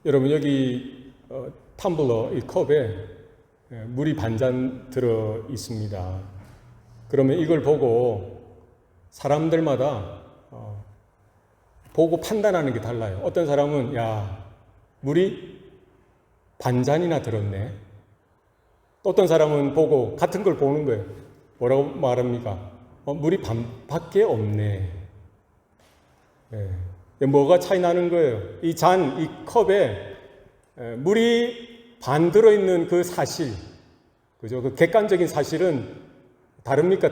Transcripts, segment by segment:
여러분 여기 텀블러 이 컵에 물이 반잔 들어 있습니다. 그러면 이걸 보고 사람들마다 보고 판단하는 게 달라요. 어떤 사람은 야 물이 반잔이나 들었네. 또 어떤 사람은 보고 같은 걸 보는 거예요. 뭐라고 말합니까? 물이 반밖에 없네. 뭐가 차이 나는 거예요? 이 잔, 이 컵에 물이 반 들어있는 그 사실, 그죠? 그 객관적인 사실은 다릅니까?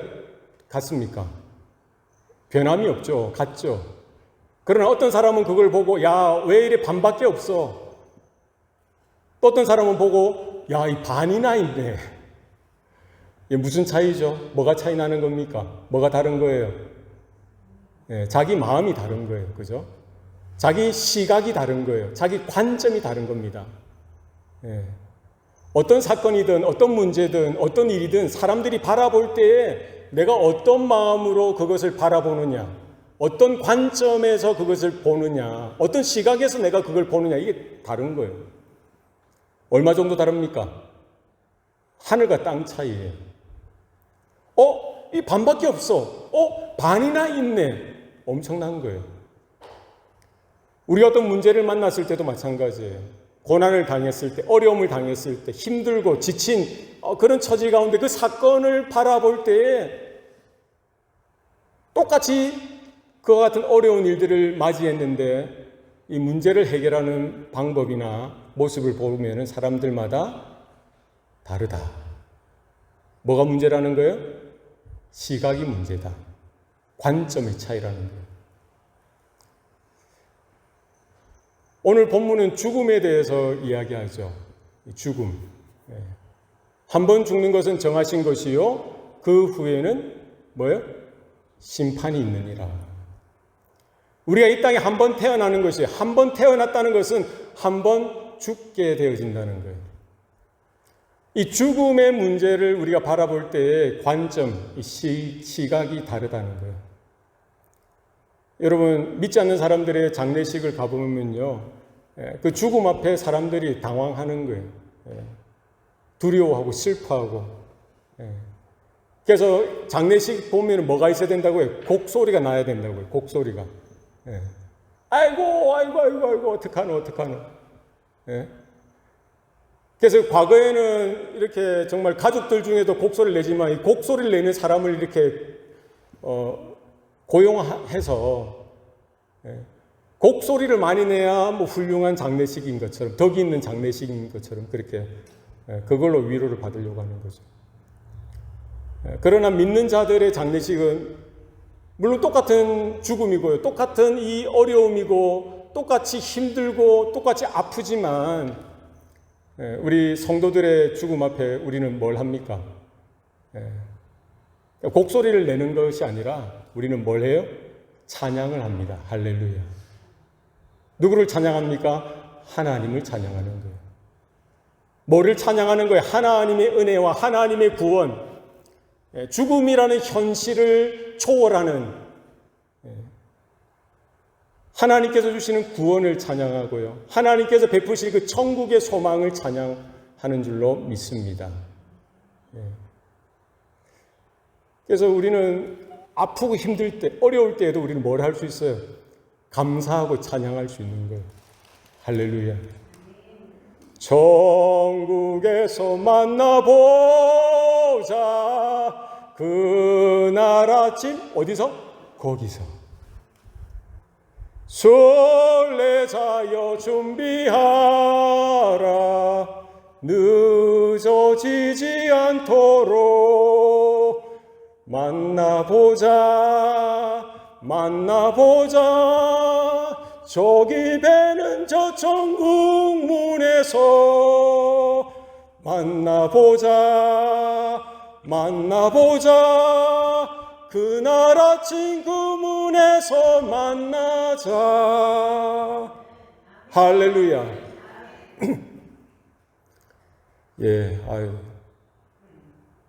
같습니까? 변함이 없죠. 같죠. 그러나 어떤 사람은 그걸 보고 야, 왜 이래 반밖에 없어? 또 어떤 사람은 보고 야, 이 반이나 있네. 이게 무슨 차이죠? 뭐가 차이 나는 겁니까? 뭐가 다른 거예요? 자기 마음이 다른 거예요. 그죠? 자기 시각이 다른 거예요. 자기 관점이 다른 겁니다. 어떤 사건이든 어떤 문제든 어떤 일이든 사람들이 바라볼 때에 내가 어떤 마음으로 그것을 바라보느냐, 어떤 관점에서 그것을 보느냐, 어떤 시각에서 내가 그걸 보느냐, 이게 다른 거예요. 얼마 정도 다릅니까? 하늘과 땅 차이예요. 이 반밖에 없어. 반이나 있네. 엄청난 거예요. 우리가 어떤 문제를 만났을 때도 마찬가지예요. 고난을 당했을 때, 어려움을 당했을 때, 힘들고 지친 그런 처지 가운데 그 사건을 바라볼 때에 똑같이 그와 같은 어려운 일들을 맞이했는데 이 문제를 해결하는 방법이나 모습을 보면 사람들마다 다르다. 뭐가 문제라는 거예요? 시각이 문제다. 관점의 차이라는 거예요. 오늘 본문은 죽음에 대해서 이야기하죠. 죽음. 한 번 죽는 것은 정하신 것이요. 그 후에는 뭐예요? 심판이 있느니라. 우리가 이 땅에 한 번 태어나는 것이, 한 번 태어났다는 것은 한 번 죽게 되어진다는 거예요. 이 죽음의 문제를 우리가 바라볼 때의 관점, 시각이 다르다는 거예요. 여러분, 믿지 않는 사람들의 장례식을 가보면요, 그 죽음 앞에 사람들이 당황하는 거예요. 두려워하고 슬퍼하고. 그래서 장례식 보면 뭐가 있어야 된다고요? 곡소리가 나야 된다고요. 곡소리가. 아이고, 어떡하노. 그래서 과거에는 이렇게 정말 가족들 중에도 곡소리를 내지만 이 곡소리를 내는 사람을 이렇게 고용해서 곡소리를 많이 내야 뭐 훌륭한 장례식인 것처럼, 덕이 있는 장례식인 것처럼 그렇게 그걸로 위로를 받으려고 하는 거죠. 그러나 믿는 자들의 장례식은 물론 똑같은 죽음이고요, 똑같은 이 어려움이고, 똑같이 힘들고 똑같이 아프지만 우리 성도들의 죽음 앞에 우리는 뭘 합니까? 곡소리를 내는 것이 아니라 우리는 뭘 해요? 찬양을 합니다. 할렐루야. 누구를 찬양합니까? 하나님을 찬양하는 거예요. 뭐를 찬양하는 거예요? 하나님의 은혜와 하나님의 구원, 죽음이라는 현실을 초월하는 하나님께서 주시는 구원을 찬양하고요, 하나님께서 베푸실 그 천국의 소망을 찬양하는 줄로 믿습니다. 그래서 우리는 아프고 힘들 때, 어려울 때에도 우리는 뭘 할 수 있어요? 감사하고 찬양할 수 있는 거예요. 할렐루야. 천국에서 만나보자. 그날 아침 어디서? 거기서. 순례자여 준비하라. 늦어지지 않도록 만나보자. 저기 배는 저 천국 문에서 만나보자. 그날 아침 그 문에서 만나자. 할렐루야.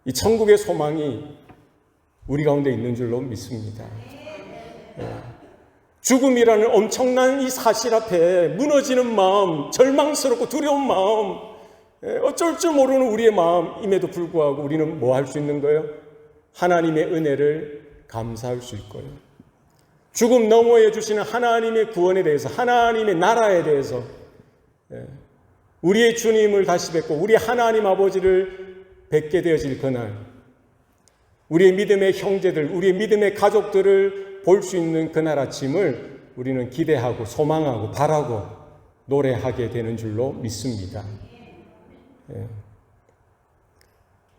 이 천국의 소망이 우리 가운데 있는 줄로 믿습니다. 죽음이라는 엄청난 이 사실 앞에 무너지는 마음, 절망스럽고 두려운 마음, 어쩔 줄 모르는 우리의 마음임에도 불구하고 우리는 뭐 할 수 있는 거예요? 하나님의 은혜를 감사할 수 있고요. 죽음 너머에 주시는 하나님의 구원에 대해서, 하나님의 나라에 대해서, 우리의 주님을 다시 뵙고 우리 하나님 아버지를 뵙게 되어질 그날, 우리의 믿음의 형제들, 우리의 믿음의 가족들을 볼 수 있는 그날 아침을 우리는 기대하고 소망하고 바라고 노래하게 되는 줄로 믿습니다.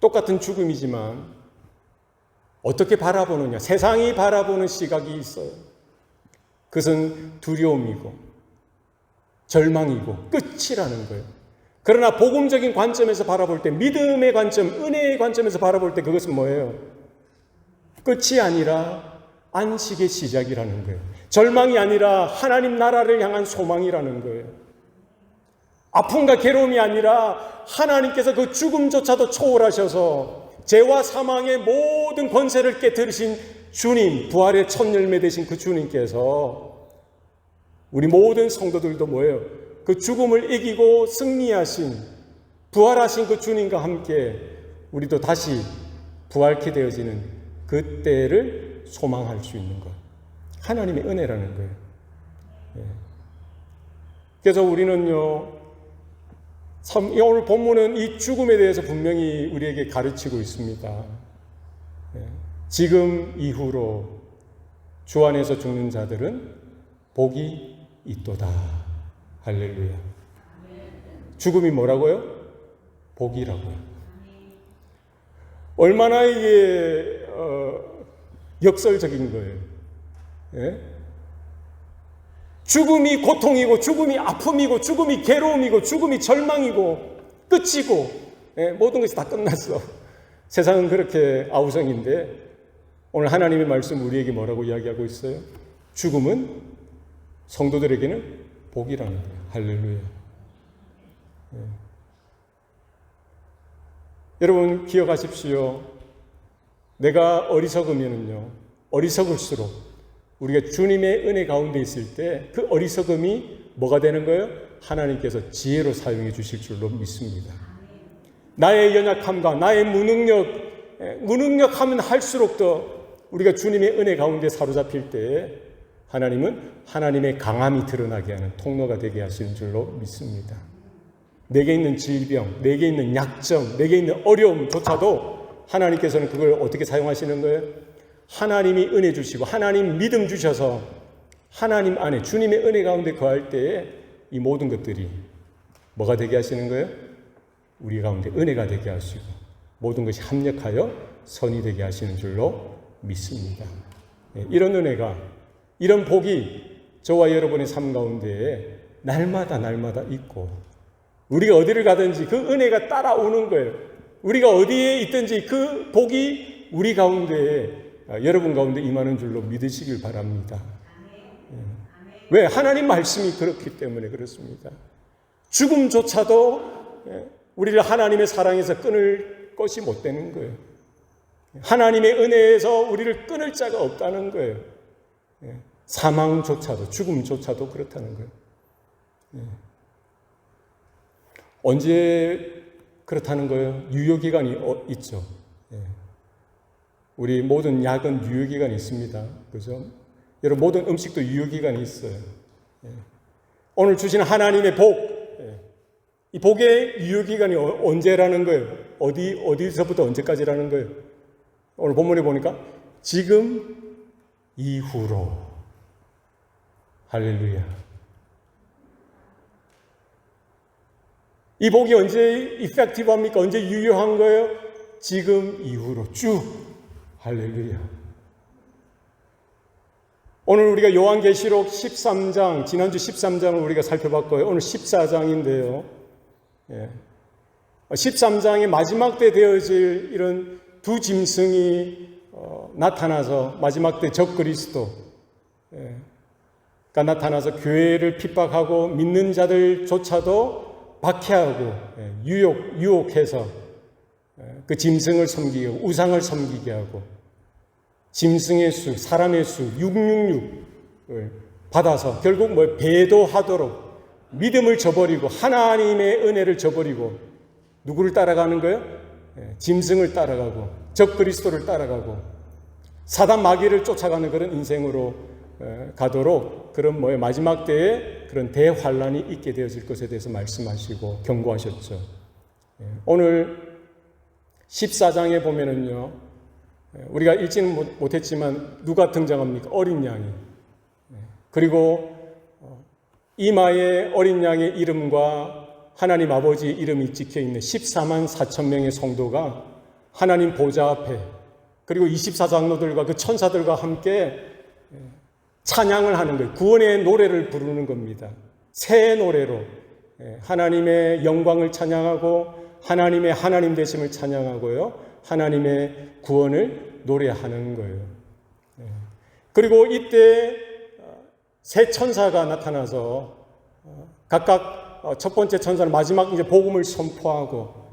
똑같은 죽음이지만 어떻게 바라보느냐, 세상이 바라보는 시각이 있어요. 그것은 두려움이고 절망이고 끝이라는 거예요. 그러나 복음적인 관점에서 바라볼 때, 믿음의 관점, 은혜의 관점에서 바라볼 때 그것은 뭐예요? 끝이 아니라 안식의 시작이라는 거예요. 절망이 아니라 하나님 나라를 향한 소망이라는 거예요. 아픔과 괴로움이 아니라 하나님께서 그 죽음조차도 초월하셔서 죄와 사망의 모든 권세를 깨뜨리신 주님, 부활의 첫 열매 되신 그 주님께서 우리 모든 성도들도 뭐예요? 그 죽음을 이기고 승리하신, 부활하신 그 주님과 함께 우리도 다시 부활케 되어지는 그때를 소망할 수 있는 것. 하나님의 은혜라는 거예요. 그래서 우리는요, 참 오늘 본문은 이 죽음에 대해서 분명히 우리에게 가르치고 있습니다. 지금 이후로 주 안에서 죽는 자들은 복이 있도다. 할렐루야. 죽음이 뭐라고요? 복이라고요. 얼마나 이게 역설적인 거예요. 예? 죽음이 고통이고, 죽음이 아픔이고, 죽음이 괴로움이고, 죽음이 절망이고, 끝이고, 모든 것이 다 끝났어. 세상은 그렇게 아우성인데 오늘 하나님의 말씀 우리에게 뭐라고 이야기하고 있어요? 죽음은 성도들에게는 복이라는 거예요. 할렐루야. 여러분 기억하십시오. 내가 어리석으면은요, 어리석을수록 우리가 주님의 은혜 가운데 있을 때 그 어리석음이 뭐가 되는 거예요? 하나님께서 지혜로 사용해 주실 줄로 믿습니다. 나의 연약함과 나의 무능력하면 할수록 더 우리가 주님의 은혜 가운데 사로잡힐 때에 하나님은 하나님의 강함이 드러나게 하는 통로가 되게 하시는 줄로 믿습니다. 내게 있는 질병, 내게 있는 약점, 내게 있는 어려움조차도 하나님께서는 그걸 어떻게 사용하시는 거예요? 하나님이 은혜 주시고 하나님 믿음 주셔서 하나님 안에 주님의 은혜 가운데 거할 때에 이 모든 것들이 뭐가 되게 하시는 거예요? 우리 가운데 은혜가 되게 하시고 모든 것이 합력하여 선이 되게 하시는 줄로 믿습니다. 이런 은혜가, 이런 복이 저와 여러분의 삶 가운데에 날마다 있고 우리가 어디를 가든지 그 은혜가 따라오는 거예요. 우리가 어디에 있든지 그 복이 우리 가운데에, 여러분 가운데 임하는 줄로 믿으시길 바랍니다. 왜? 하나님 말씀이 그렇기 때문에 그렇습니다. 죽음조차도 우리를 하나님의 사랑에서 끊을 것이 못 되는 거예요. 하나님의 은혜에서 우리를 끊을 자가 없다는 거예요. 사망조차도, 죽음조차도 그렇다는 거예요. 언제 그렇다는 거예요? 유효기간이 있죠. 우리 모든 약은 유효기간이 있습니다. 그죠? 여러분, 모든 음식도 유효기간이 있어요. 오늘 주시는 하나님의 복, 이 복의 유효기간이 언제라는 거예요? 어디서부터 언제까지라는 거예요? 오늘 본문에 보니까 지금 이후로. 할렐루야. 이 복이 언제 이펙티브합니까? 언제 유효한 거예요? 지금 이후로 쭉. 할렐루야. 오늘 우리가 요한계시록 13장, 지난주 13장을 우리가 살펴봤고요. 오늘 14장인데요. 13장의 마지막 때 되어질 이런 두 짐승이 나타나서 마지막 때 적그리스도가 나타나서 교회를 핍박하고 믿는 자들조차도 박해하고 유혹해서 그 짐승을 섬기고 우상을 섬기게 하고 짐승의 수, 사람의 수 666을 받아서 결국 배도하도록 믿음을 저버리고 하나님의 은혜를 저버리고 누구를 따라가는 거예요? 짐승을 따라가고 적그리스도를 따라가고 사단 마귀를 쫓아가는 그런 인생으로 가도록 그런 마지막 때에 그런 대환란이 있게 되어질 것에 대해서 말씀하시고 경고하셨죠. 오늘 14장에 보면은요, 우리가 읽지는 못했지만 누가 등장합니까? 어린 양이. 그리고 이마에 어린 양의 이름과 하나님 아버지의 이름이 찍혀있는 14만 4천 명의 성도가 하나님 보좌 앞에 그리고 24장로들과 그 천사들과 함께 찬양을 하는 거예요. 구원의 노래를 부르는 겁니다. 새 노래로 하나님의 영광을 찬양하고 하나님의 하나님 되심을 찬양하고요. 하나님의 구원을 노래하는 거예요. 그리고 이때 세 천사가 나타나서 각각 첫 번째 천사는 마지막 이제 복음을 선포하고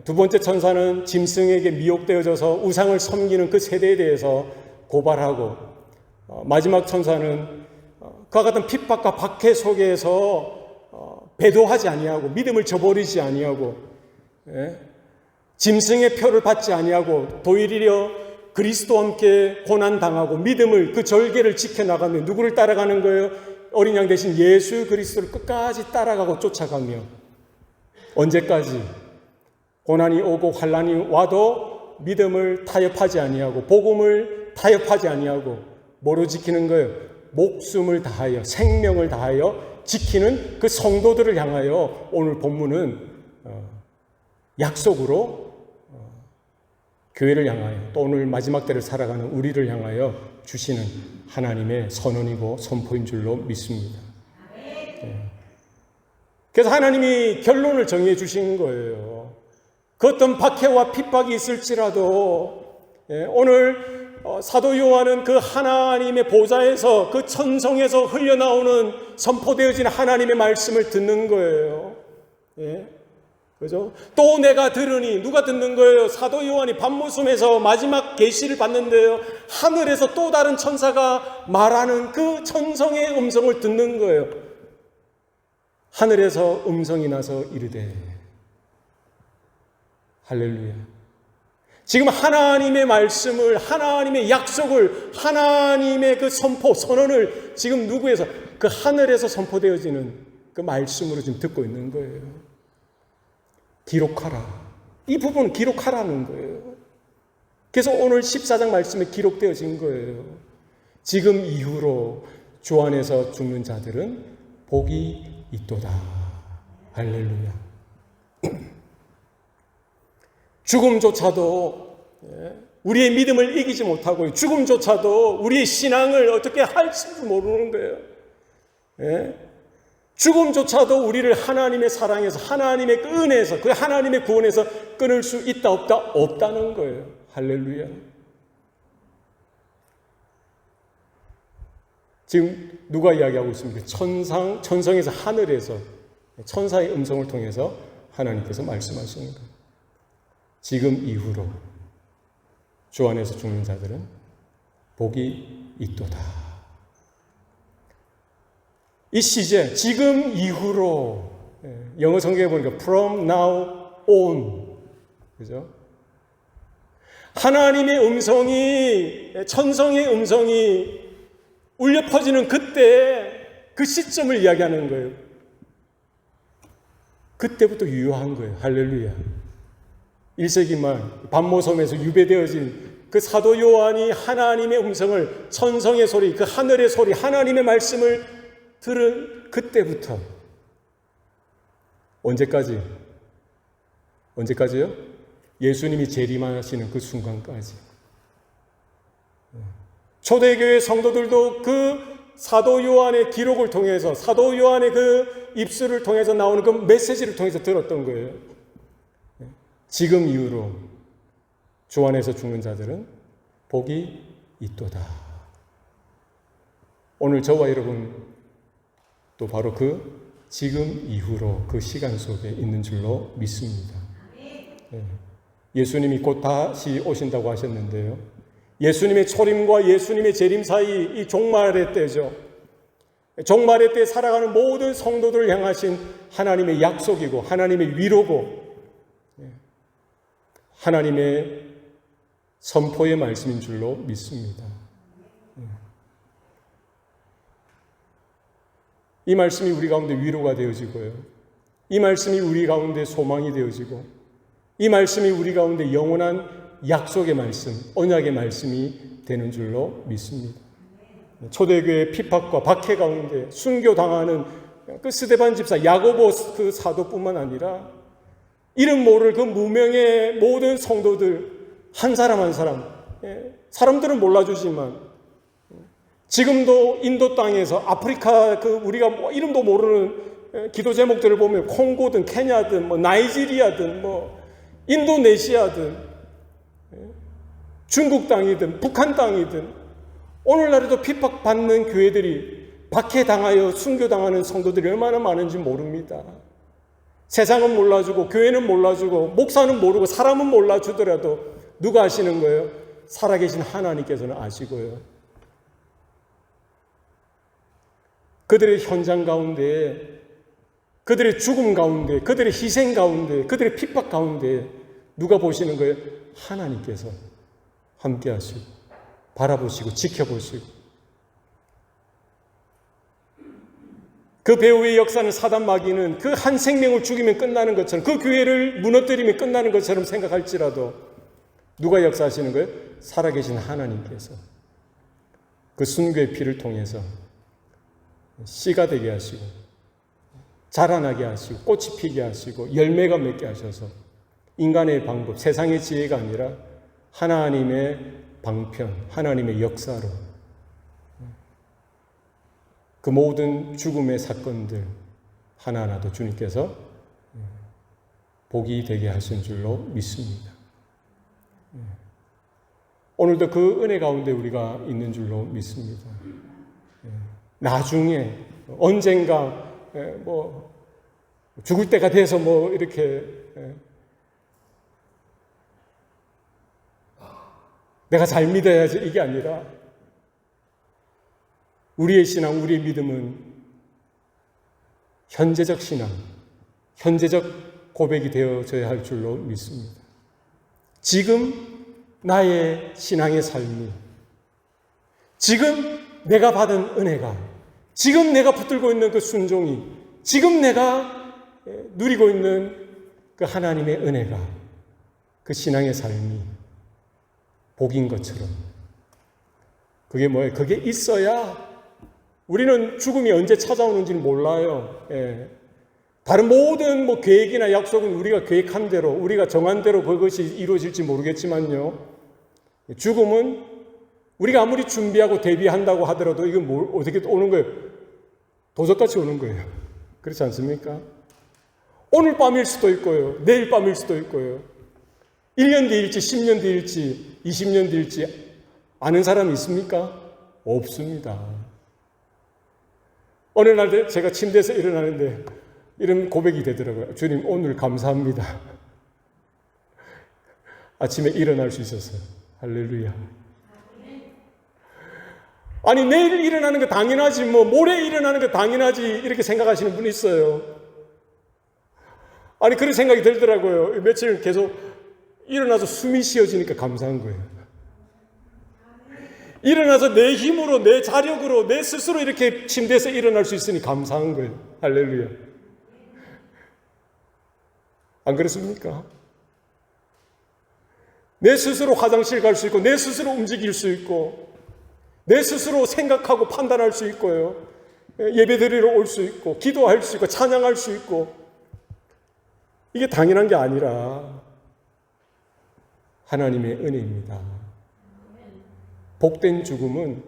두 번째 천사는 짐승에게 미혹되어져서 우상을 섬기는 그 세대에 대해서 고발하고 마지막 천사는 그와 같은 핍박과 박해 속에서 배도하지 아니하고 믿음을 저버리지 아니하고 짐승의 표를 받지 아니하고 도리어 그리스도와 함께 고난당하고 믿음을 그 절개를 지켜나가며 누구를 따라가는 거예요? 어린 양 대신 예수 그리스도를 끝까지 따라가고 쫓아가며 언제까지? 고난이 오고 환난이 와도 믿음을 타협하지 아니하고 복음을 타협하지 아니하고 뭐로 지키는 거예요? 목숨을 다하여 생명을 다하여 지키는 그 성도들을 향하여 오늘 본문은 약속으로 교회를 향하여 또 오늘 마지막 때를 살아가는 우리를 향하여 주시는 하나님의 선언이고 선포인 줄로 믿습니다. 그래서 하나님이 결론을 정해 주신 거예요. 그 어떤 박해와 핍박이 있을지라도 오늘 사도 요한은 그 하나님의 보좌에서 그 천성에서 흘려나오는 선포되어진 하나님의 말씀을 듣는 거예요. 그죠? 또 내가 들으니 누가 듣는 거예요? 사도 요한이 밤모섬에서 마지막 계시를 받는데요. 하늘에서 또 다른 천사가 말하는 그 천성의 음성을 듣는 거예요. 하늘에서 음성이 나서 이르되 할렐루야. 지금 하나님의 말씀을 하나님의 약속을 하나님의 그 선포 선언을 지금 누구에서 그 하늘에서 선포되어지는 그 말씀으로 지금 듣고 있는 거예요. 기록하라. 이 부분은 기록하라는 거예요. 그래서 오늘 14장 말씀에 기록되어진 거예요. 지금 이후로 주 안에서 죽는 자들은 복이 있도다. 할렐루야. 죽음조차도 우리의 믿음을 이기지 못하고 죽음조차도 우리의 신앙을 어떻게 할지 모르는 거예요. 죽음조차도 우리를 하나님의 사랑에서 하나님의 은혜에서 그 하나님의 구원에서 끊을 수 있다 없다? 없다는 거예요. 할렐루야. 지금 누가 이야기하고 있습니까? 천성에서 하늘에서 천사의 음성을 통해서 하나님께서 말씀하시는 거예요. 지금 이후로 주 안에서 죽는 자들은 복이 있도다. 이 시제, 지금 이후로, 영어 성경에 보니까 from now on, 그죠? 하나님의 음성이, 천성의 음성이 울려 퍼지는 그때, 그 시점을 이야기하는 거예요. 그때부터 유효한 거예요. 할렐루야. 1세기 말 밤모섬에서 유배되어진 그 사도 요한이 하나님의 음성을, 천성의 소리, 그 하늘의 소리, 하나님의 말씀을 들은 그때부터 언제까지? 언제까지요? 예수님이 재림하시는 그 순간까지. 초대교회 성도들도 그 사도 요한의 기록을 통해서, 사도 요한의 그 입술을 통해서 나오는 그 메시지를 통해서 들었던 거예요. 지금 이후로 주 안에서 죽는 자들은 복이 있도다. 오늘 저와 여러분 또 바로 그 지금 이후로 그 시간 속에 있는 줄로 믿습니다. 예수님이 곧 다시 오신다고 하셨는데요. 예수님의 초림과 예수님의 재림 사이 이 종말의 때죠. 종말의 때 살아가는 모든 성도들을 향하신 하나님의 약속이고 하나님의 위로고 하나님의 선포의 말씀인 줄로 믿습니다. 이 말씀이 우리 가운데 위로가 되어지고요. 이 말씀이 우리 가운데 소망이 되어지고 이 말씀이 우리 가운데 영원한 약속의 말씀, 언약의 말씀이 되는 줄로 믿습니다. 초대교회 핍박과 박해 가운데 순교당하는 그 스데반 집사, 야고보 그 사도뿐만 아니라 이름 모를 그 무명의 모든 성도들 한 사람 한 사람, 사람들은 몰라주지만 지금도 인도 땅에서 아프리카 그 우리가 뭐 이름도 모르는 기도 제목들을 보면 콩고든 케냐든 뭐 나이지리아든 뭐 인도네시아든 중국 땅이든 북한 땅이든 오늘날에도 핍박받는 교회들이 박해당하여 순교당하는 성도들이 얼마나 많은지 모릅니다. 세상은 몰라주고 교회는 몰라주고 목사는 모르고 사람은 몰라주더라도 누가 아시는 거예요? 살아계신 하나님께서는 아시고요. 그들의 현장 가운데, 그들의 죽음 가운데, 그들의 희생 가운데, 그들의 핍박 가운데 누가 보시는 거예요? 하나님께서 함께 하시고 바라보시고 지켜보시고 그 배후의 역사는 사단 마귀는 그 한 생명을 죽이면 끝나는 것처럼 그 교회를 무너뜨리면 끝나는 것처럼 생각할지라도 누가 역사하시는 거예요? 살아계신 하나님께서 그 순교의 피를 통해서 씨가 되게 하시고 자라나게 하시고 꽃이 피게 하시고 열매가 맺게 하셔서 인간의 방법, 세상의 지혜가 아니라 하나님의 방편, 하나님의 역사로 그 모든 죽음의 사건들 하나하나도 주님께서 복이 되게 하신 줄로 믿습니다. 오늘도 그 은혜 가운데 우리가 있는 줄로 믿습니다. 나중에 언젠가 뭐 죽을 때가 돼서 뭐 이렇게 내가 잘 믿어야지 이게 아니라 우리의 신앙, 우리의 믿음은 현재적 신앙, 현재적 고백이 되어져야 할 줄로 믿습니다. 지금 나의 신앙의 삶이, 지금 내가 받은 은혜가, 지금 내가 붙들고 있는 그 순종이, 지금 내가 누리고 있는 그 하나님의 은혜가, 그 신앙의 삶이 복인 것처럼 그게 뭐예요? 그게 있어야 우리는 죽음이 언제 찾아오는지는 몰라요. 다른 모든 뭐 계획이나 약속은 우리가 계획한 대로, 우리가 정한 대로 그것이 이루어질지 모르겠지만요. 죽음은 우리가 아무리 준비하고 대비한다고 하더라도 이건 어떻게 오는 거예요? 도적같이 오는 거예요. 그렇지 않습니까? 오늘 밤일 수도 있고요. 내일 밤일 수도 있고요. 1년 뒤일지 10년 뒤일지 20년 뒤일지 아는 사람이 있습니까? 없습니다. 어느 날 제가 침대에서 일어나는데 이런 고백이 되더라고요. 주님, 오늘 감사합니다. 아침에 일어날 수 있었어요. 할렐루야. 아니, 내일 일어나는 거 당연하지, 뭐 모레 일어나는 거 당연하지 이렇게 생각하시는 분이 있어요. 아니, 그런 생각이 들더라고요. 며칠 계속 일어나서 숨이 쉬어지니까 감사한 거예요. 일어나서 내 힘으로, 내 자력으로, 내 스스로 이렇게 침대에서 일어날 수 있으니 감사한 거예요. 할렐루야. 안 그렇습니까? 내 스스로 화장실 갈 수 있고, 내 스스로 움직일 수 있고, 내 스스로 생각하고 판단할 수 있고요. 예배 드리러 올 수 있고, 기도할 수 있고, 찬양할 수 있고, 이게 당연한 게 아니라 하나님의 은혜입니다. 복된 죽음은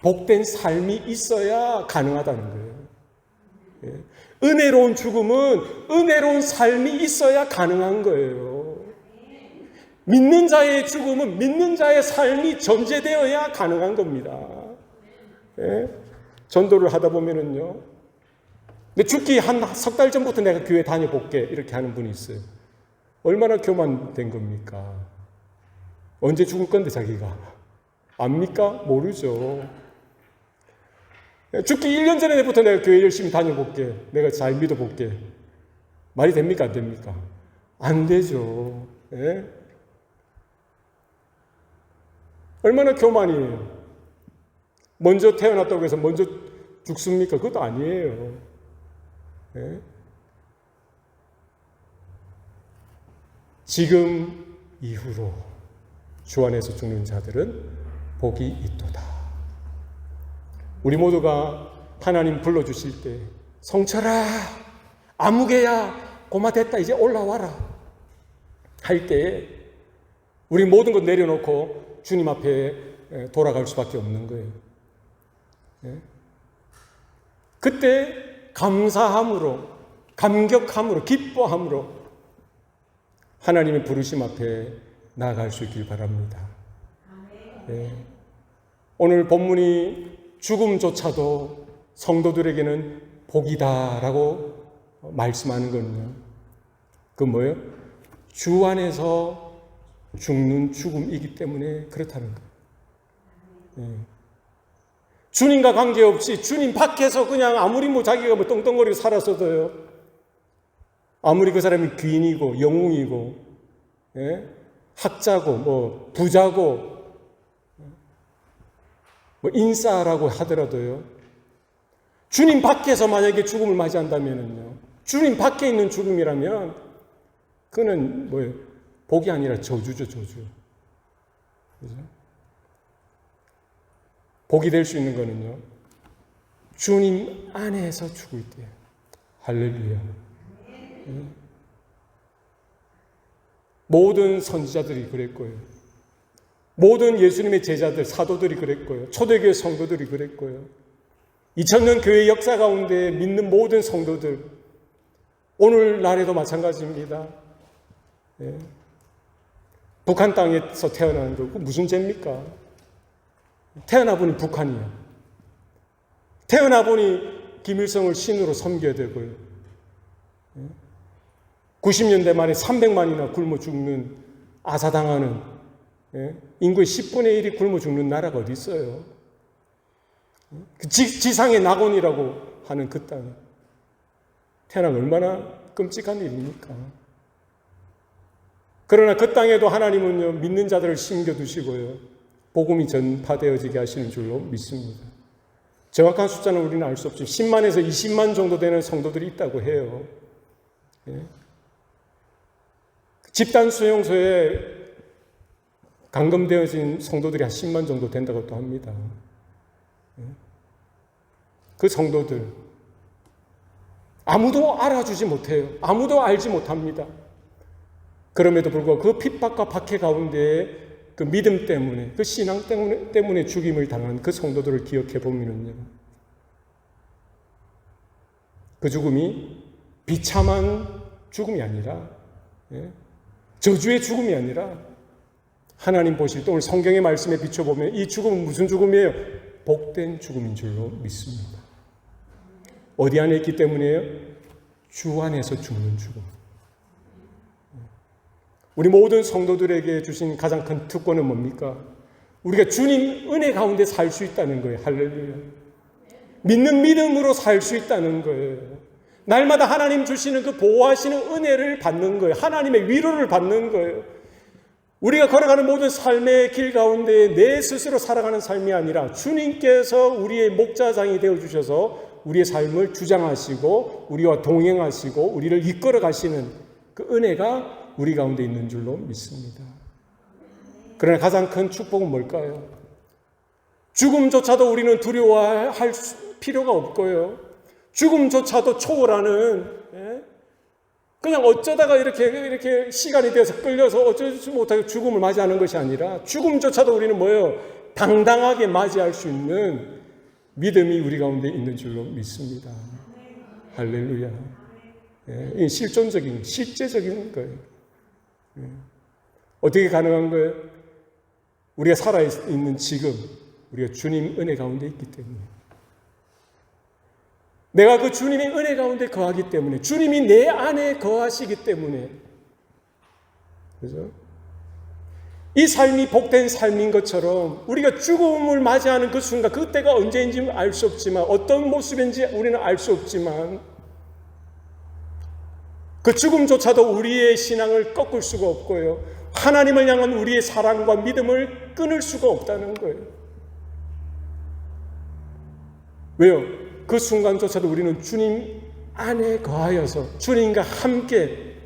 복된 삶이 있어야 가능하다는 거예요. 은혜로운 죽음은 은혜로운 삶이 있어야 가능한 거예요. 믿는 자의 죽음은 믿는 자의 삶이 전제되어야 가능한 겁니다. 전도를 하다 보면은요, 근데 죽기 한 석 달 전부터 내가 교회 다녀볼게 이렇게 하는 분이 있어요. 얼마나 교만된 겁니까? 언제 죽을 건데 자기가 압니까? 모르죠. 죽기 1년 전에부터 내가 교회 열심히 다녀볼게. 내가 잘 믿어볼게. 말이 됩니까? 안 됩니까? 안 되죠. 예? 얼마나 교만이에요. 먼저 태어났다고 해서 먼저 죽습니까? 그것도 아니에요. 예? 지금 이후로 주 안에서 죽는 자들은 복이 있도다. 우리 모두가 하나님 불러주실 때 성철아, 아무개야, 고마됐다, 이제 올라와라 할 때에 우리 모든 것 내려놓고 주님 앞에 돌아갈 수밖에 없는 거예요. 그때 감사함으로, 감격함으로, 기뻐함으로 하나님의 부르심 앞에 나아갈 수 있길 바랍니다. 오늘 본문이 죽음조차도 성도들에게는 복이다라고 말씀하는 거는요, 그 뭐예요? 주 안에서 죽는 죽음이기 때문에 그렇다는 거예요. 주님과 관계없이 주님 밖에서 그냥 아무리 뭐 자기가 뭐 떵떵거리고 살았어도요, 아무리 그 사람이 귀인이고 영웅이고 학자고 뭐 부자고 뭐 인싸라고 하더라도요, 주님 밖에서 만약에 죽음을 맞이한다면은요, 주님 밖에 있는 죽음이라면 그는 뭐예요? 복이 아니라 저주죠, 저주. 그죠? 복이 될 수 있는 거는요, 주님 안에서 죽을 때. 할렐루야. 모든 선지자들이 그랬고요. 모든 예수님의 제자들, 사도들이 그랬고요. 초대교회 성도들이 그랬고요. 2000년 교회 역사 가운데 믿는 모든 성도들, 오늘날에도 마찬가지입니다. 북한 땅에서 태어나는 거 무슨 죄입니까? 태어나 보니 북한이야. 태어나 보니 김일성을 신으로 섬겨야 되고요. 90년대 말에 300만이나 굶어 죽는, 아사당하는, 인구의 10분의 1이 굶어 죽는 나라가 어디 있어요? 지상의 낙원이라고 하는 그 땅에 태어나면 얼마나 끔찍한 일입니까? 그러나 그 땅에도 하나님은요, 믿는 자들을 심겨두시고요, 복음이 전파되어지게 하시는 줄로 믿습니다. 정확한 숫자는 우리는 알 수 없지만 10만에서 20만 정도 되는 성도들이 있다고 해요. 집단 수용소에 감금되어진 성도들이 한 10만 정도 된다고 또 합니다. 그 성도들 아무도 알아주지 못해요. 아무도 알지 못합니다. 그럼에도 불구하고 그 핍박과 박해 가운데 그 믿음 때문에, 그 신앙 때문에 죽임을 당한 그 성도들을 기억해 보면요, 그 죽음이 비참한 죽음이 아니라, 저주의 죽음이 아니라, 하나님 보실 때 오늘 성경의 말씀에 비춰보면 이 죽음은 무슨 죽음이에요? 복된 죽음인 줄로 믿습니다. 어디 안에 있기 때문이에요? 주 안에서 죽는 죽음. 우리 모든 성도들에게 주신 가장 큰 특권은 뭡니까? 우리가 주님 은혜 가운데 살 수 있다는 거예요. 할렐루야. 믿는 믿음으로 살 수 있다는 거예요. 날마다 하나님 주시는 그 보호하시는 은혜를 받는 거예요. 하나님의 위로를 받는 거예요. 우리가 걸어가는 모든 삶의 길 가운데 내 스스로 살아가는 삶이 아니라 주님께서 우리의 목자장이 되어주셔서 우리의 삶을 주장하시고 우리와 동행하시고 우리를 이끌어 가시는 그 은혜가 우리 가운데 있는 줄로 믿습니다. 그러나 가장 큰 축복은 뭘까요? 죽음조차도 우리는 두려워할 필요가 없고요. 죽음조차도 초월하는, 그냥 어쩌다가 이렇게 시간이 되어서 끌려서 어쩌지 못하게 죽음을 맞이하는 것이 아니라 죽음조차도 우리는 뭐예요? 당당하게 맞이할 수 있는 믿음이 우리 가운데 있는 줄로 믿습니다. 할렐루야. 이 실존적인, 실제적인 거예요. 어떻게 가능한 거예요? 우리가 살아있는 지금, 우리가 주님 은혜 가운데 있기 때문에. 내가 그 주님의 은혜 가운데 거하기 때문에, 주님이 내 안에 거하시기 때문에, 그죠? 이 삶이 복된 삶인 것처럼 우리가 죽음을 맞이하는 그 순간, 그때가 언제인지 알 수 없지만, 어떤 모습인지 우리는 알 수 없지만, 그 죽음조차도 우리의 신앙을 꺾을 수가 없고요, 하나님을 향한 우리의 사랑과 믿음을 끊을 수가 없다는 거예요. 왜요? 그 순간조차도 우리는 주님 안에 거하여서 주님과 함께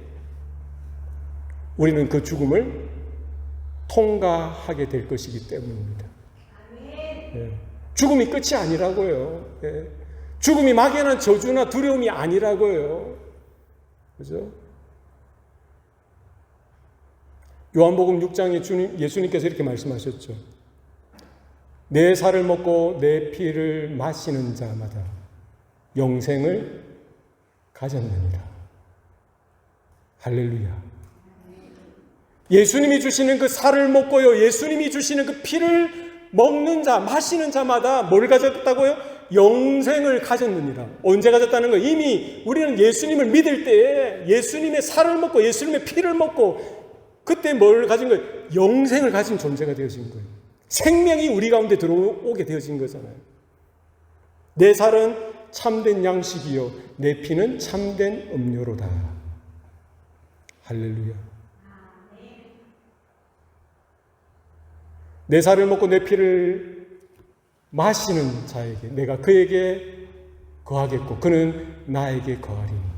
우리는 그 죽음을 통과하게 될 것이기 때문입니다. 예. 죽음이 끝이 아니라고요. 예. 죽음이 막연한 저주나 두려움이 아니라고요. 그죠? 요한복음 6장에 예수님께서 이렇게 말씀하셨죠. 내 살을 먹고 내 피를 마시는 자마다 영생을 가졌느니라. 할렐루야. 예수님이 주시는 그 살을 먹고요, 예수님이 주시는 그 피를 먹는 자, 마시는 자마다 뭘 가졌다고요? 영생을 가졌느니라. 언제 가졌다는 거예요? 이미 우리는 예수님을 믿을 때에 예수님의 살을 먹고 예수님의 피를 먹고 그때 뭘 가진 거예요? 영생을 가진 존재가 되어진 거예요. 생명이 우리 가운데 들어오게 되어진 거잖아요. 내 살은 참된 양식이요, 내 피는 참된 음료로다. 할렐루야. 내 살을 먹고 내 피를 마시는 자에게 내가 그에게 거하겠고 그는 나에게 거하리니.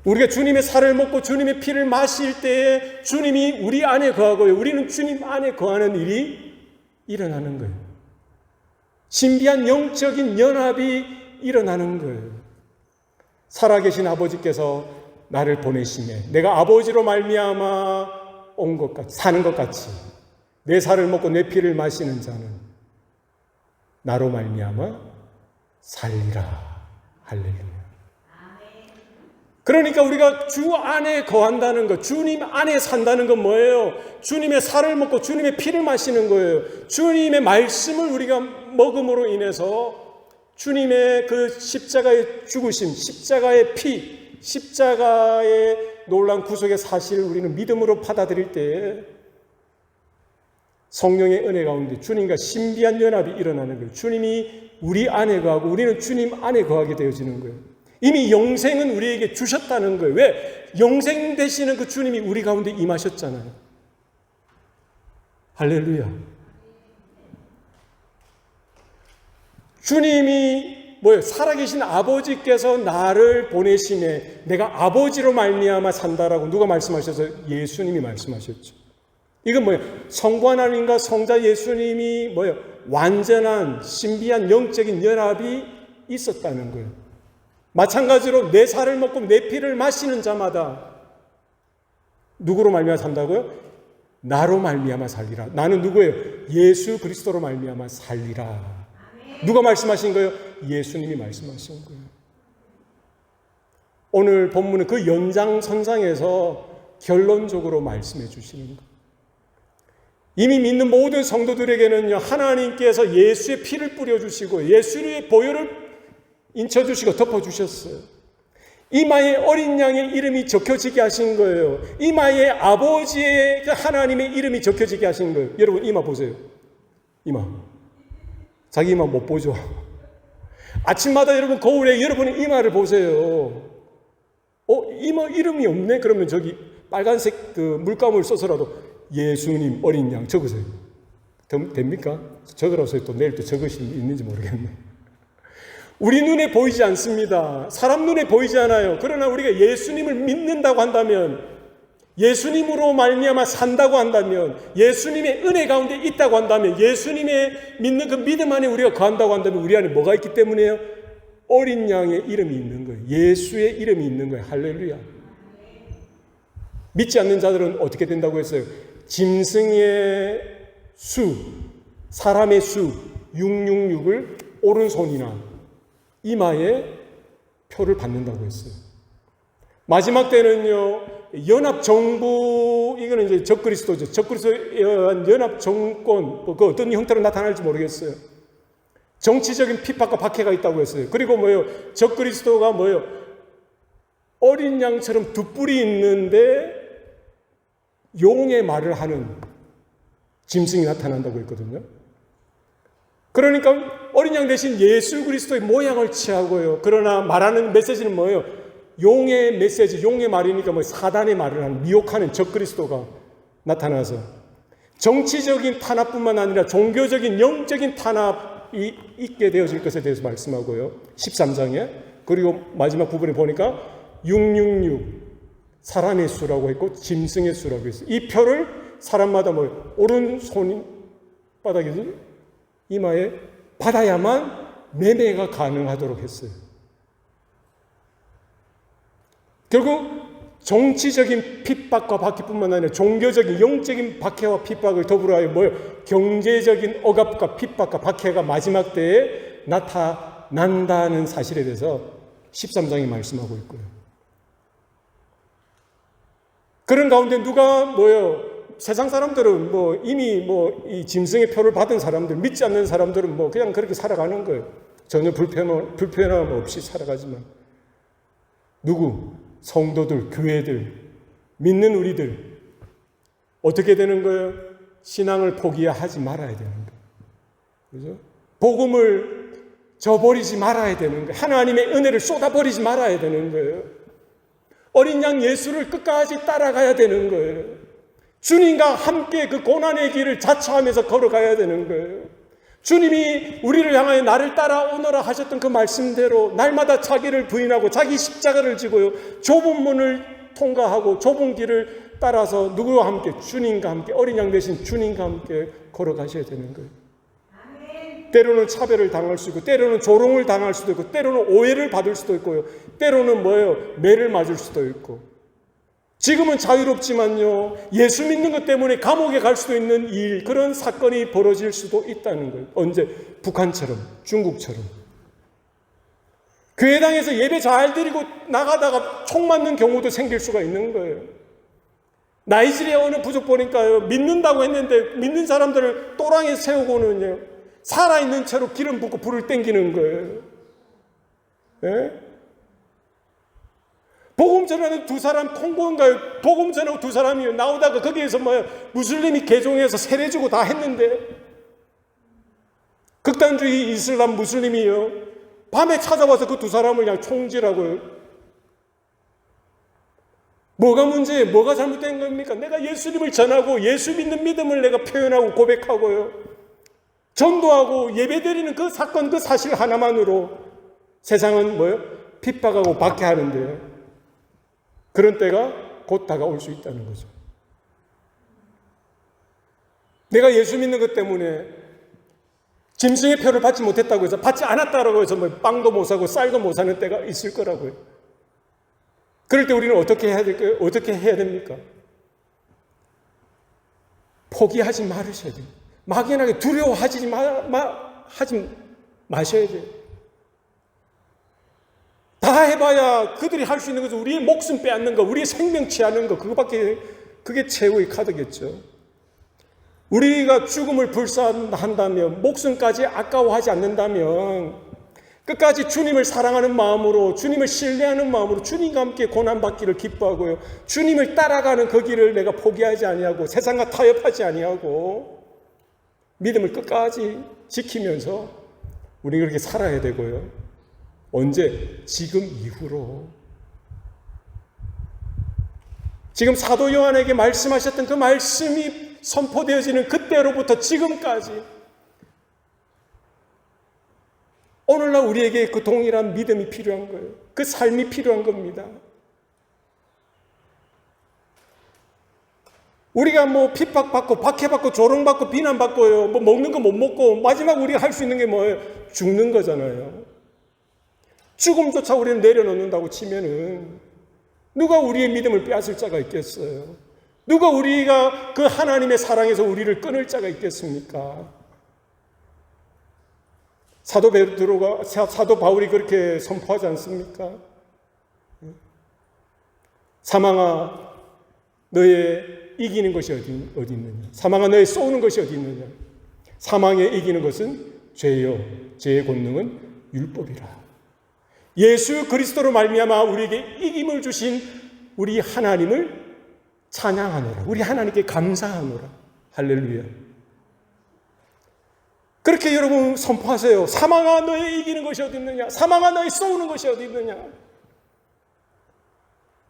우리가 주님의 살을 먹고 주님의 피를 마실 때에 주님이 우리 안에 거하고요, 우리는 주님 안에 거하는 일이 일어나는 거예요. 신비한 영적인 연합이 일어나는 거예요. 살아계신 아버지께서 나를 보내심에 내가 아버지로 말미암아 온 것 같이, 사는 것 같이 내 살을 먹고 내 피를 마시는 자는 나로 말미암아 살리라. 할렐루야. 그러니까 우리가 주 안에 거한다는 것, 주님 안에 산다는 건 뭐예요? 주님의 살을 먹고 주님의 피를 마시는 거예요. 주님의 말씀을 우리가 먹음으로 인해서 주님의 그 십자가의 죽으심, 십자가의 피, 십자가의 놀라운 구속의 사실을 우리는 믿음으로 받아들일 때에 성령의 은혜 가운데 주님과 신비한 연합이 일어나는 거예요. 주님이 우리 안에 거하고 우리는 주님 안에 거하게 되어지는 거예요. 이미 영생은 우리에게 주셨다는 거예요. 왜? 영생 되시는 그 주님이 우리 가운데 임하셨잖아요. 할렐루야. 주님이 뭐예요? 살아계신 아버지께서 나를 보내심에 내가 아버지로 말미암아 산다라고 누가 말씀하셔서? 예수님이 말씀하셨죠. 이건 뭐예요? 성부 하나님과 성자 예수님이 뭐예요? 완전한 신비한 영적인 연합이 있었다는 거예요. 마찬가지로 내 살을 먹고 내 피를 마시는 자마다 누구로 말미암아 산다고요? 나로 말미암아 살리라. 나는 누구예요? 예수 그리스도로 말미암아 살리라. 누가 말씀하신 거예요? 예수님이 말씀하신 거예요. 오늘 본문은 그 연장선상에서 결론적으로 말씀해 주시는 거예요. 이미 믿는 모든 성도들에게는요, 하나님께서 예수의 피를 뿌려주시고 예수의 보혈을 인쳐주시고 덮어주셨어요. 이마에 어린 양의 이름이 적혀지게 하신 거예요. 이마에 아버지의 하나님의 이름이 적혀지게 하신 거예요. 여러분 이마 보세요. 이마. 자기 이마 못 보죠. 아침마다 여러분 거울에 여러분의 이마를 보세요. 이마 이름이 없네? 그러면 저기 빨간색 그 물감을 써서라도 예수님 어린 양 적으세요. 됩니까? 적으라서 또 내일 또 적으실 수 있는지 모르겠네. 우리 눈에 보이지 않습니다. 사람 눈에 보이지 않아요. 그러나 우리가 예수님을 믿는다고 한다면, 예수님으로 말미암아 산다고 한다면, 예수님의 은혜 가운데 있다고 한다면, 예수님의 믿는 그 믿음 안에 우리가 거한다고 한다면 우리 안에 뭐가 있기 때문이에요? 어린 양의 이름이 있는 거예요. 예수의 이름이 있는 거예요. 할렐루야. 믿지 않는 자들은 어떻게 된다고 했어요? 짐승의 수, 사람의 수 666을 오른손이나 이마에 표를 받는다고 했어요. 마지막 때는요, 연합정부, 이거는 이제 적그리스도죠. 적그리스도에 의한 연합정권, 그 어떤 형태로 나타날지 모르겠어요. 정치적인 핍박과 박해가 있다고 했어요. 그리고 뭐예요? 적그리스도가 뭐예요? 어린 양처럼 두 뿔이 있는데 용의 말을 하는 짐승이 나타난다고 했거든요. 그러니까 어린 양 대신 예수 그리스도의 모양을 취하고요. 그러나 말하는 메시지는 뭐예요? 용의 메시지, 용의 말이니까 뭐 사단의 말을 하는, 미혹하는 적 그리스도가 나타나서 정치적인 탄압뿐만 아니라 종교적인 영적인 탄압이 있게 되어질 것에 대해서 말씀하고요. 13장에. 그리고 마지막 부분에 보니까 666 사람의 수라고 했고 짐승의 수라고 했어요. 이 표를 사람마다 뭐 오른손 바닥에 이마에 받아야만 매매가 가능하도록 했어요. 결국 정치적인 핍박과 박해뿐만 아니라 종교적인 영적인 박해와 핍박을 더불어하여 뭐예요? 경제적인 억압과 핍박과 박해가 마지막 때에 나타난다는 사실에 대해서 13장이 말씀하고 있고요. 그런 가운데 누가 뭐예요? 세상 사람들은 뭐 이미 뭐 이 짐승의 표를 받은 사람들, 믿지 않는 사람들은 뭐 그냥 그렇게 살아가는 거예요. 전혀 불편함 없이 살아가지만 누구? 성도들, 교회들, 믿는 우리들 어떻게 되는 거예요? 신앙을 포기하지 말아야 되는 거예요. 그죠? 복음을 저버리지 말아야 되는 거예요. 하나님의 은혜를 쏟아버리지 말아야 되는 거예요. 어린 양 예수를 끝까지 따라가야 되는 거예요. 주님과 함께 그 고난의 길을 자처하면서 걸어가야 되는 거예요. 주님이 우리를 향하여 나를 따라오너라 하셨던 그 말씀대로 날마다 자기를 부인하고 자기 십자가를 지고요. 좁은 문을 통과하고 좁은 길을 따라서 누구와 함께? 주님과 함께, 어린 양 대신 주님과 함께 걸어가셔야 되는 거예요. 때로는 차별을 당할 수 있고 때로는 조롱을 당할 수도 있고 때로는 오해를 받을 수도 있고요. 때로는 뭐예요? 매를 맞을 수도 있고. 지금은 자유롭지만요, 예수 믿는 것 때문에 감옥에 갈 수도 있는 일, 그런 사건이 벌어질 수도 있다는 거예요. 언제? 북한처럼, 중국처럼. 교회당에서 예배 잘 드리고 나가다가 총 맞는 경우도 생길 수가 있는 거예요. 나이지리아 어느 부족 보니까요, 믿는다고 했는데 믿는 사람들을 또랑에 세우고는요, 살아있는 채로 기름 붓고 불을 땡기는 거예요. 예? 복음 전하는 두 사람 통보인가요? 복음 전하고 두 사람이 나오다가 거기에서 뭐야, 무슬림이 개종해서 세례 주고 다 했는데 극단주의 이슬람 무슬림이요, 밤에 찾아와서 그 두 사람을 그냥 총질하고요. 뭐가 문제예요? 뭐가 잘못된 겁니까? 내가 예수님을 전하고 예수 믿는 믿음을 내가 표현하고 고백하고요, 전도하고 예배드리는 그 사건, 그 사실 하나만으로 세상은 뭐예요? 핍박하고 박해하는데요. 그런 때가 곧 다가올 수 있다는 거죠. 내가 예수 믿는 것 때문에 짐승의 표를 받지 못했다고 해서, 받지 않았다고 해서 뭐 빵도 못 사고 쌀도 못 사는 때가 있을 거라고요. 그럴 때 우리는 어떻게 해야 될까요? 어떻게 해야 됩니까? 포기하지 말으셔야 돼요. 막연하게 두려워하지 마셔야 돼요. 다 해봐야 그들이 할 수 있는 것은 우리의 목숨 빼앗는 거, 우리의 생명 취하는 거, 그거밖에, 그게 최후의 카드겠죠. 우리가 죽음을 불사한다면, 목숨까지 아까워하지 않는다면, 끝까지 주님을 사랑하는 마음으로, 주님을 신뢰하는 마음으로 주님과 함께 고난받기를 기뻐하고요, 주님을 따라가는 그 길을 내가 포기하지 아니하고 세상과 타협하지 아니하고 믿음을 끝까지 지키면서 우리 그렇게 살아야 되고요. 언제? 지금 이후로. 지금 사도 요한에게 말씀하셨던 그 말씀이 선포되어지는 그때로부터 지금까지 오늘날 우리에게 그 동일한 믿음이 필요한 거예요. 그 삶이 필요한 겁니다. 우리가 뭐 핍박받고 박해받고 조롱받고 비난받고요, 뭐 먹는 거 못 먹고 마지막 우리가 할 수 있는 게 뭐예요? 죽는 거잖아요. 죽음조차 우리는 내려놓는다고 치면은 누가 우리의 믿음을 빼앗을 자가 있겠어요? 누가 우리가 그 하나님의 사랑에서 우리를 끊을 자가 있겠습니까? 사도 바울이 그렇게 선포하지 않습니까? 사망아, 너의 이기는 것이 어디 있느냐? 사망아, 너의 쏘는 것이 어디 있느냐? 사망에 이기는 것은 죄요, 죄의 권능은 율법이라. 예수 그리스도로 말미암아 우리에게 이김을 주신 우리 하나님을 찬양하노라. 우리 하나님께 감사하노라. 할렐루야. 그렇게 여러분 선포하세요. 사망아 너의 이기는 것이 어디 있느냐? 사망아 너의 쏘는 것이 어디 있느냐?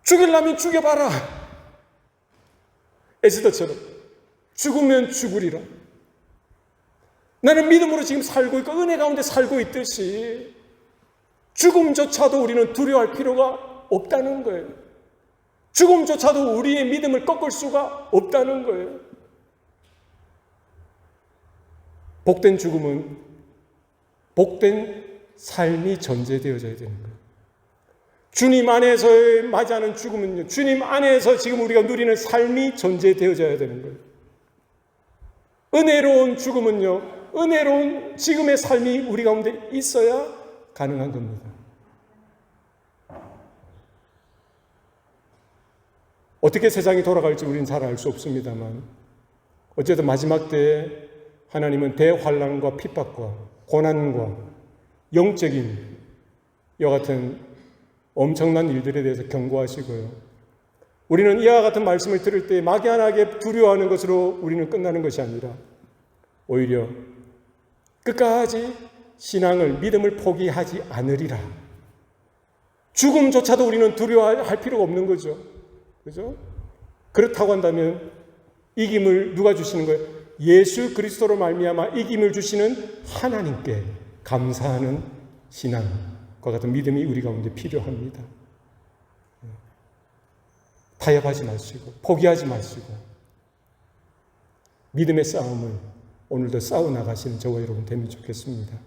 죽이려면 죽여봐라. 에스더처럼 죽으면 죽으리라. 나는 믿음으로 지금 살고 있고 은혜 가운데 살고 있듯이 죽음조차도 우리는 두려워할 필요가 없다는 거예요. 죽음조차도 우리의 믿음을 꺾을 수가 없다는 거예요. 복된 죽음은 복된 삶이 전제되어져야 되는 거예요. 주님 안에서 맞이하는 죽음은요, 주님 안에서 지금 우리가 누리는 삶이 전제되어져야 되는 거예요. 은혜로운 죽음은요, 은혜로운 지금의 삶이 우리 가운데 있어야 가능한 겁니다. 어떻게 세상이 돌아갈지 우리는 잘 알 수 없습니다만 어쨌든 마지막 때에 하나님은 대환난과 핍박과 고난과 영적인 이와 같은 엄청난 일들에 대해서 경고하시고요. 우리는 이와 같은 말씀을 들을 때 막연하게 두려워하는 것으로 우리는 끝나는 것이 아니라 오히려 끝까지 신앙을, 믿음을 포기하지 않으리라. 죽음조차도 우리는 두려워할 필요가 없는 거죠. 그죠? 그렇다고 한다면 이김을 누가 주시는 거예요? 예수 그리스도로 말미암아 이김을 주시는 하나님께 감사하는 신앙과 같은 믿음이 우리 가운데 필요합니다. 타협하지 마시고 포기하지 마시고 믿음의 싸움을 오늘도 싸워나가시는 저와 여러분 되면 좋겠습니다.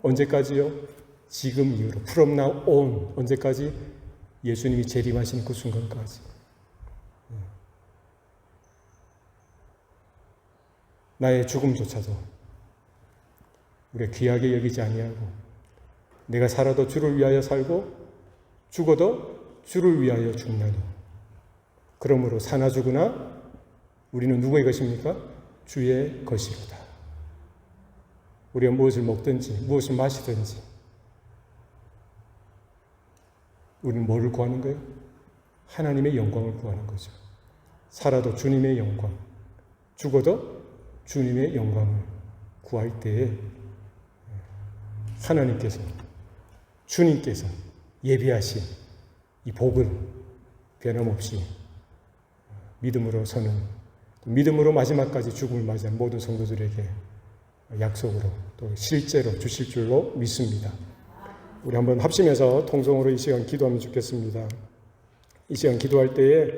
언제까지요? 지금 이후로 from now on, 언제까지? 예수님이 재림하시는 그 순간까지. 나의 죽음조차도 우리가 귀하게 여기지 아니하고 내가 살아도 주를 위하여 살고 죽어도 주를 위하여 죽나니 그러므로 사나 죽으나 우리는 누구의 것입니까? 주의 것이로다. 우리가 무엇을 먹든지 무엇을 마시든지 우리는 뭐를 구하는 거예요? 하나님의 영광을 구하는 거죠. 살아도 주님의 영광, 죽어도 주님의 영광을 구할 때에 하나님께서, 주님께서 예비하신 이 복을 변함없이 믿음으로 서는, 믿음으로 마지막까지 죽음을 맞이한 모든 성도들에게 약속으로 또 실제로 주실 줄로 믿습니다. 우리 한번 합심해서 통성으로 이 시간 기도하면 좋겠습니다. 이 시간 기도할 때에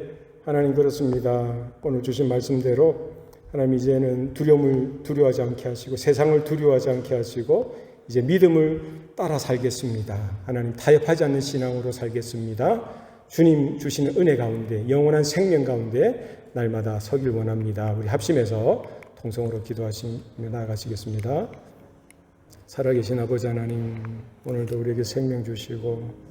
하나님 그렇습니다. 오늘 주신 말씀대로 하나님 이제는 두려움을 두려워하지 않게 하시고 세상을 두려워하지 않게 하시고 이제 믿음을 따라 살겠습니다. 하나님 타협하지 않는 신앙으로 살겠습니다. 주님 주시는 은혜 가운데 영원한 생명 가운데 날마다 서길 원합니다. 우리 합심해서 통성으로 기도하시며 나아가시겠습니다. 살아계신 아버지 하나님, 오늘도 우리에게 생명 주시고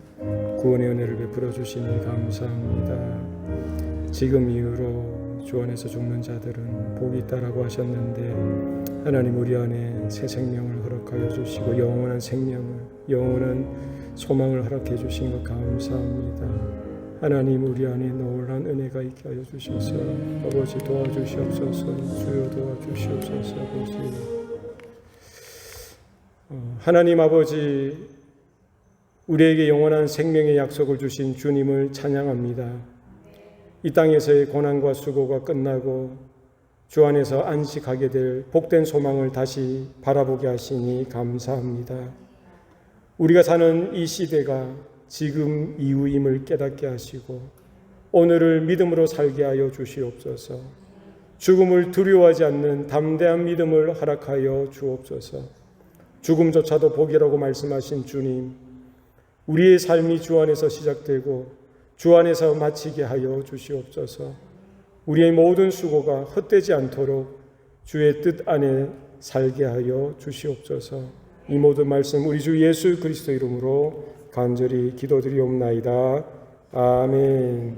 구원의 은혜를 베풀어 주시니 감사합니다. 지금 이후로 주 안에서 죽는 자들은 복이 있다라고 하셨는데 하나님 우리 안에 새 생명을 허락하여 주시고 영원한 생명을, 영원한 소망을 허락해 주신 것 감사합니다. 하나님 우리 안에 놀란 은혜가 있게 하여 주셔서 아버지 도와주시옵소서. 주여 도와주시옵소서. 아버지 하나님 아버지 우리에게 영원한 생명의 약속을 주신 주님을 찬양합니다. 이 땅에서의 고난과 수고가 끝나고 주 안에서 안식하게 될 복된 소망을 다시 바라보게 하시니 감사합니다. 우리가 사는 이 시대가 지금 이후임을 깨닫게 하시고 오늘을 믿음으로 살게 하여 주시옵소서. 죽음을 두려워하지 않는 담대한 믿음을 허락하여 주옵소서. 죽음조차도 복이라고 말씀하신 주님, 우리의 삶이 주 안에서 시작되고 주 안에서 마치게 하여 주시옵소서. 우리의 모든 수고가 헛되지 않도록 주의 뜻 안에 살게 하여 주시옵소서. 이 모든 말씀 우리 주 예수 그리스도 이름으로 간절히 기도드리옵나이다. 아멘.